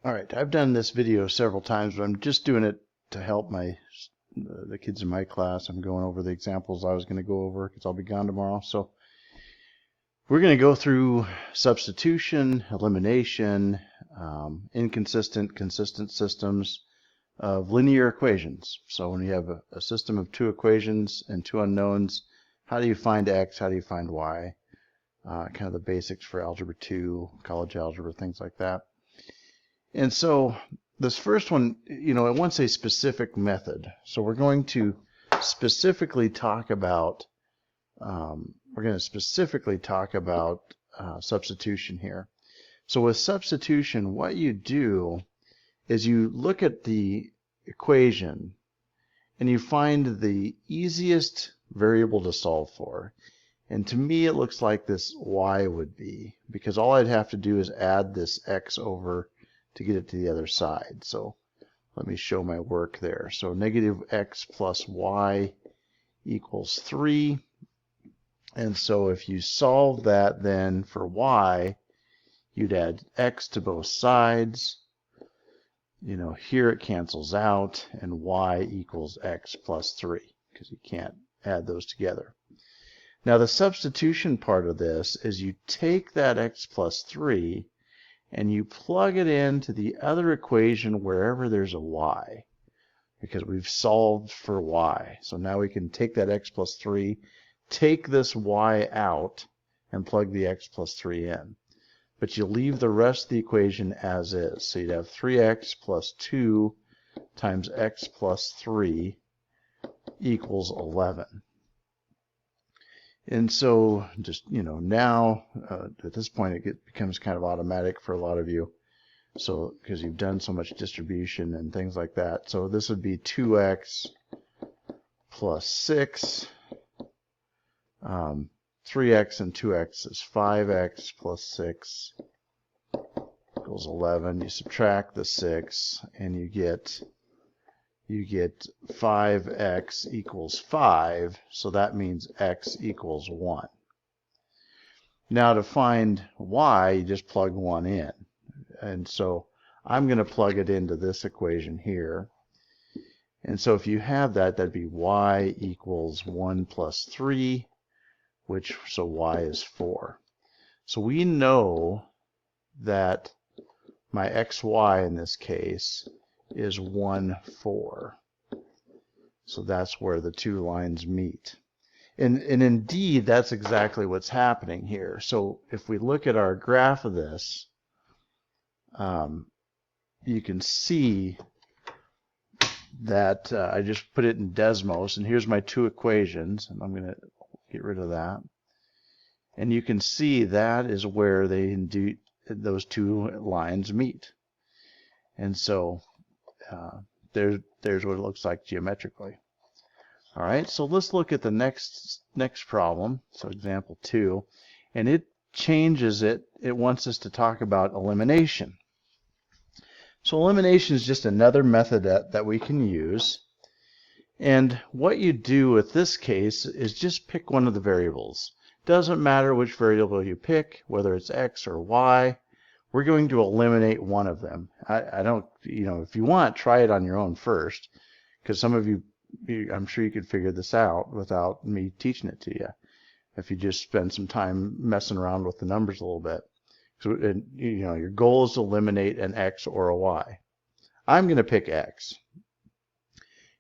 Alright, I've done this video several times, but I'm just doing it to help the kids in my class. I'm going over the examples I was going to go over because I'll be gone tomorrow. So we're going to go through substitution, elimination, inconsistent, consistent systems of linear equations. So when you have a system of two equations and two unknowns, how do you find x, how do you find y? Kind of the basics for Algebra 2, college algebra, things like that. And so this first one, it wants a specific method. So we're going to specifically talk about substitution here. So with substitution, what you do is you look at the equation and you find the easiest variable to solve for. And to me, it looks like this y would be, because all I'd have to do is add this x over to get it to the other side. So let me show my work there. So negative x plus y equals 3. And so if you solve that, then for y, you'd add x to both sides. Here it cancels out, and y equals x plus 3, because you can't add those together. Now the substitution part of this is you take that x plus 3 and you plug it into the other equation wherever there's a y, because we've solved for y. So now we can take that x plus 3, take this y out, and plug the x plus 3 in. But you leave the rest of the equation as is. So you'd have 3x plus 2 times x plus 3 equals 11. And so just, now at this point it becomes kind of automatic for a lot of you. So because you've done so much distribution and things like that. So this would be 2x plus 6. 3x and 2x is 5x plus 6 equals 11. You subtract the 6 and you get 5x equals 5, so that means x equals 1. Now to find y, you just plug 1 in. And so I'm going to plug it into this equation here. And so if you have that, that'd be y equals 1 plus 3, so y is 4. So we know that my xy in this case is 1, 4. So that's where the two lines meet. And indeed, that's exactly what's happening here. So if we look at our graph of this, you can see that I just put it in Desmos, and here's my two equations, and I'm going to get rid of that. And you can see that is where those two lines meet. And so there's what it looks like geometrically. All right, so let's look at the next problem. So example 2, and it changes it. It wants us to talk about elimination. So elimination is just another method that we can use. And what you do with this case is just pick one of the variables. Doesn't matter which variable you pick, whether it's x or y. We're going to eliminate one of them. I don't, if you want, try it on your own first, because some of you, I'm sure you could figure this out without me teaching it to you, if you just spend some time messing around with the numbers a little bit. So, your goal is to eliminate an x or a y. I'm going to pick x.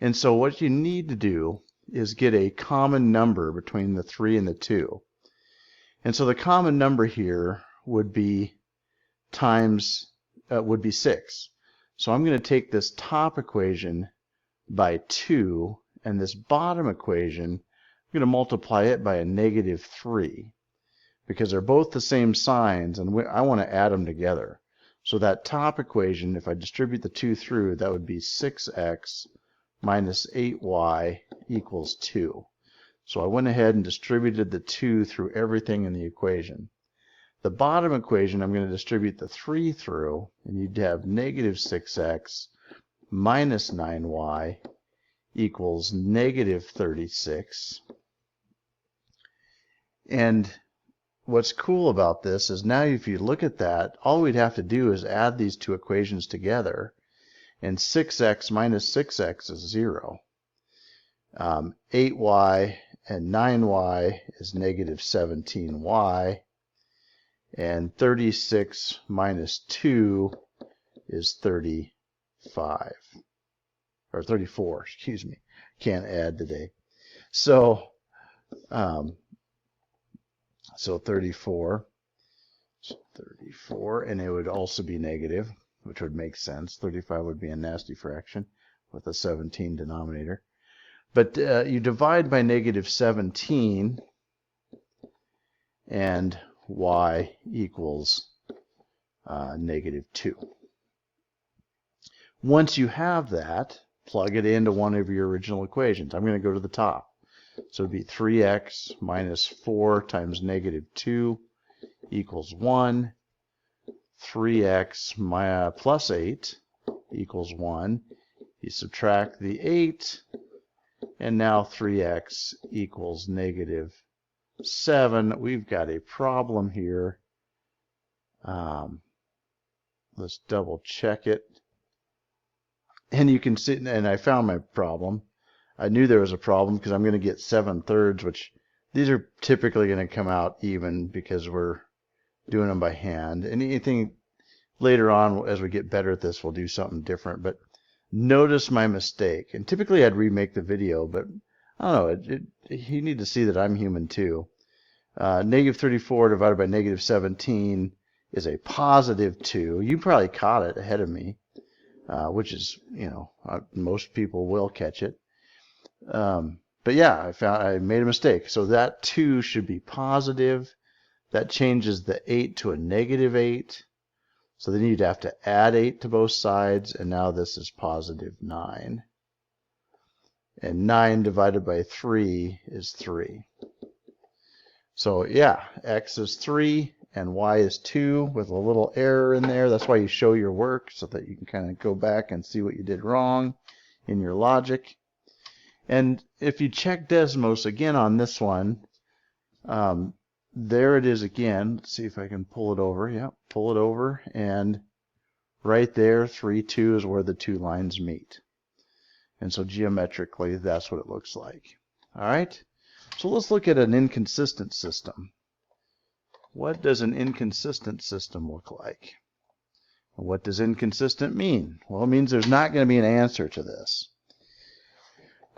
And so what you need to do is get a common number between the 3 and the 2. And so the common number here would be 6. So I'm going to take this top equation by 2, and this bottom equation, I'm going to multiply it by a negative 3, because they're both the same signs, and I want to add them together. So that top equation, if I distribute the 2 through, that would be 6x minus 8y equals 2. So I went ahead and distributed the 2 through everything in the equation. The bottom equation, I'm going to distribute the 3 through, and you'd have negative 6x minus 9y equals negative 36. And what's cool about this is now if you look at that, all we'd have to do is add these two equations together, and 6x minus 6x is 0. 8y and 9y is negative 17y, and 36 minus 2 is 35, or 34, excuse me. Can't add today. So 34, and it would also be negative, which would make sense. 35 would be a nasty fraction with a 17 denominator. But you divide by negative 17, and y equals negative 2. Once you have that, plug it into one of your original equations. I'm going to go to the top. So it would be 3x minus 4 times negative 2 equals 1. 3x plus 8 equals 1. You subtract the 8, and now 3x equals negative 7. We've got a problem here. Let's double check it. And you can see, and I found my problem. I knew there was a problem because I'm going to get 7/3, which these are typically going to come out even because we're doing them by hand. And anything later on, as we get better at this, we'll do something different. But notice my mistake. And typically I'd remake the video, but I don't know. You need to see that I'm human too. Negative 34 divided by negative 17 is a positive 2. You probably caught it ahead of me, which is, most people will catch it. But yeah, I made a mistake. So that 2 should be positive. That changes the 8 to a negative 8. So then you'd have to add 8 to both sides, and now this is positive 9. And 9 divided by 3 is 3. So yeah, x is 3 and y is 2 with a little error in there. That's why you show your work, so that you can kind of go back and see what you did wrong in your logic. And if you check Desmos again on this one, there it is again. Let's see if I can pull it over. Yeah, pull it over, and right there, 3, 2 is where the two lines meet. And so geometrically, that's what it looks like. All right, so let's look at an inconsistent system. What does an inconsistent system look like? What does inconsistent mean? Well, it means there's not going to be an answer to this.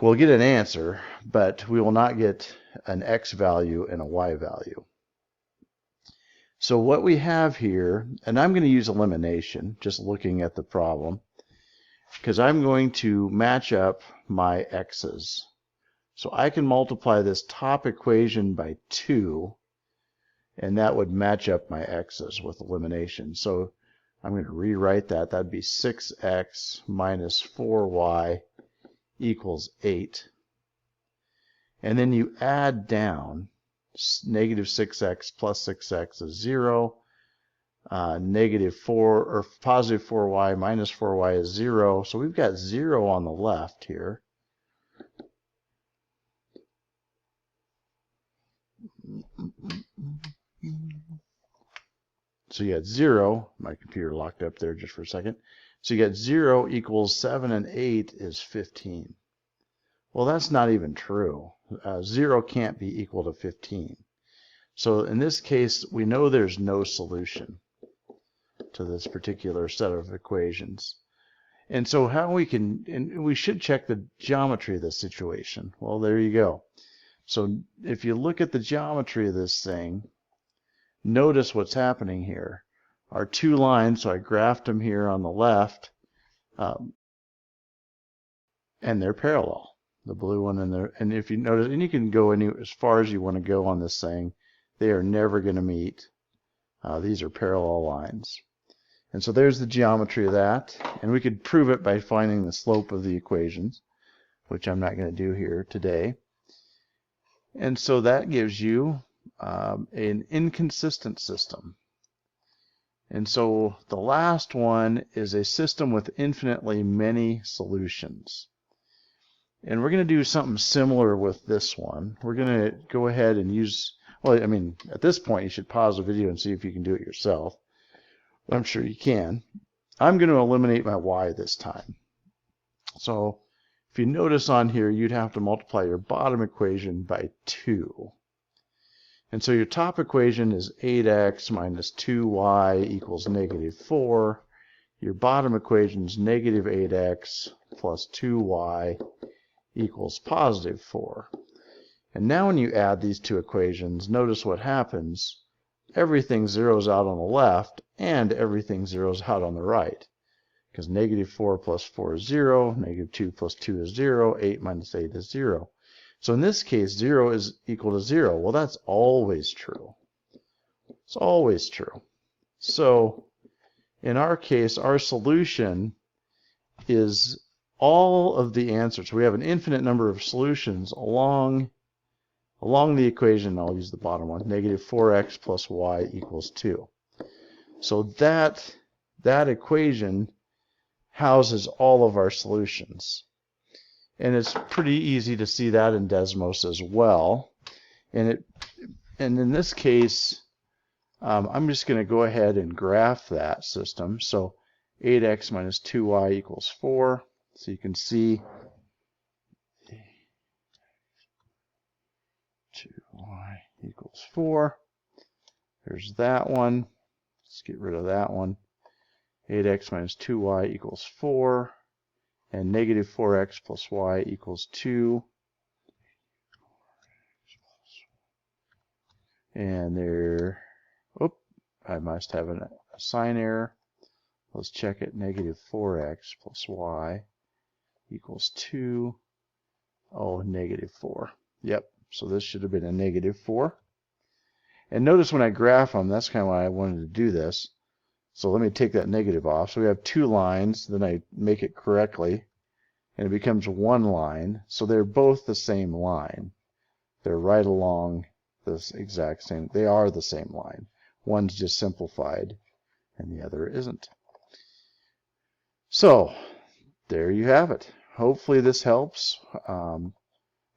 We'll get an answer, but we will not get an x value and a y value. So what we have here, and I'm going to use elimination, just looking at the problem, because I'm going to match up my x's. So I can multiply this top equation by 2, and that would match up my x's with elimination. So I'm going to rewrite that. That'd be 6x minus 4y equals 8. And then you add down. Negative 6x plus 6x is 0. Negative 4 or positive 4y minus 4y is 0. So we've got 0 on the left here. So you got 0. My computer locked up there just for a second. So you got 0 equals 7 and 8 is 15. Well, that's not even true. 0 can't be equal to 15. So in this case, we know there's no solution to this particular set of equations. And so how we can, and we should check the geometry of this situation. Well, there you go. So if you look at the geometry of this thing, notice what's happening here. Our two lines, so I graphed them here on the left, and they're parallel. The blue one and if you notice, and you can go as far as you want to go on this thing, they are never going to meet. These are parallel lines. And so there's the geometry of that, and we could prove it by finding the slope of the equations, which I'm not going to do here today. And so that gives you an inconsistent system. And so the last one is a system with infinitely many solutions. And we're going to do something similar with this one. We're going to go ahead and use, Well, I mean, at this point, you should pause the video and see if you can do it yourself. I'm sure you can. I'm going to eliminate my y this time. So if you notice on here, you'd have to multiply your bottom equation by 2. And so your top equation is 8x minus 2y equals negative 4. Your bottom equation is negative 8x plus 2y equals positive 4. And now when you add these two equations, notice what happens. Everything zeroes out on the left, and everything zeroes out on the right. Because negative 4 plus 4 is 0, negative 2 plus 2 is 0, 8 minus 8 is 0. So in this case, 0 is equal to 0. Well, that's always true. It's always true. So in our case, our solution is all of the answers. We have an infinite number of solutions along the equation. I'll use the bottom one, negative 4x plus y equals 2. So that equation houses all of our solutions. And it's pretty easy to see that in Desmos as well. And in this case, I'm just going to go ahead and graph that system. So 8x minus 2y equals 4. So you can see 2y equals 4. There's that one. Let's get rid of that one. 8x minus 2y equals 4. And negative 4x plus y equals 2. And there, I must have a sign error. Let's check it. Negative 4x plus y equals 2. Oh, negative 4. Yep, so this should have been a negative 4. And notice when I graph them, that's kind of why I wanted to do this. So let me take that negative off. So we have two lines, then I make it correctly, and it becomes one line. So they're both the same line. They're right along this exact same, they are the same line. One's just simplified, and the other isn't. So there you have it. Hopefully this helps.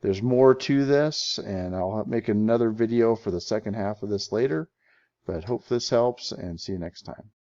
There's more to this, and I'll make another video for the second half of this later. But hope this helps, and see you next time.